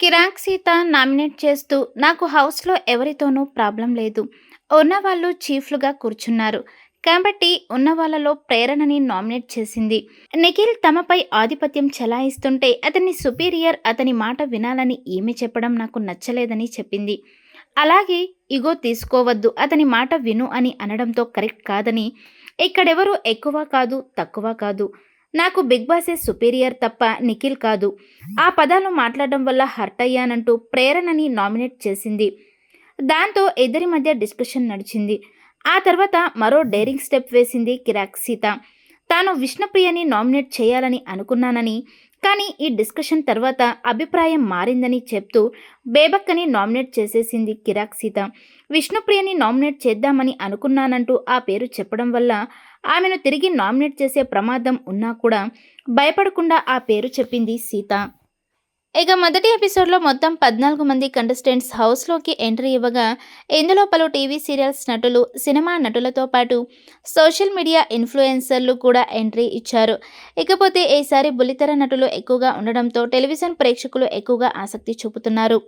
కిరాక్ Sita nominate చేస్తూ నాకు హౌస్‌లో ఎవరితోనూ ప్రాబ్లం లేదు. ఉన్నవాళ్ళు చీఫ్‌లుగా కూర్చున్నారు. కాబట్టి ఉన్నవాళ్ళలో ప్రేరణని నామినేట్ చేసింది. నిఖిల్ తమపై ఆధిపత్యం చెలాయిస్తుంటే అతని సుపీరియర్ అతని మాట వినాలని ఈమె చెప్పడం నాకు నచ్చలేదని చెప్పింది. అలాగే ఇగో తీసుకోవద్దు అతని మాట విను అని అనడంతో కరెక్ట్ కాదని, ఇక్కడెవరు ఎక్కువ కాదు, తక్కువ కాదు. నాకు బిగ్ బాసే సుపీరియర్ తప్ప నిఖిల్ కాదు. ఆ పదాలు మాట్లాడడం వల్ల హర్ట్ అయ్యానంటూ ప్రేరణని నామినేట్ చేసింది. దాంతో ఇద్దరి మధ్య డిస్కషన్ నడిచింది. ఆ తర్వాత మరో డేరింగ్ స్టెప్ వేసింది కిరాక్ సీత. తాను విష్ణుప్రియని నామినేట్ చేయాలని అనుకున్నానని, కానీ ఈ డిస్కషన్ తర్వాత అభిప్రాయం మారిందని చెప్తూ బేబక్కని నామినేట్ చేసేసింది కిరాక్ సీత. విష్ణుప్రియని నామినేట్ చేద్దామని అనుకున్నానంటూ ఆ పేరు చెప్పడం వల్ల ఆమెను తిరిగి నామినేట్ చేసే ప్రమాదం ఉన్నా కూడా భయపడకుండా ఆ పేరు చెప్పింది సీత. ఇక మొదటి ఎపిసోడ్లో మొత్తం 14 మంది కంటెస్టెంట్స్ హౌస్లోకి ఎంట్రీ ఇవ్వగా, ఇందులో పలు టీవీ సీరియల్స్ నటులు, సినిమా నటులతో పాటు సోషల్ మీడియా ఇన్ఫ్లుయెన్సర్లు కూడా ఎంట్రీ ఇచ్చారు. ఇకపోతే ఈసారి బుల్లితెర నటులు ఎక్కువగా ఉండడంతో టెలివిజన్ ప్రేక్షకులు ఎక్కువగా ఆసక్తి చూపుతున్నారు.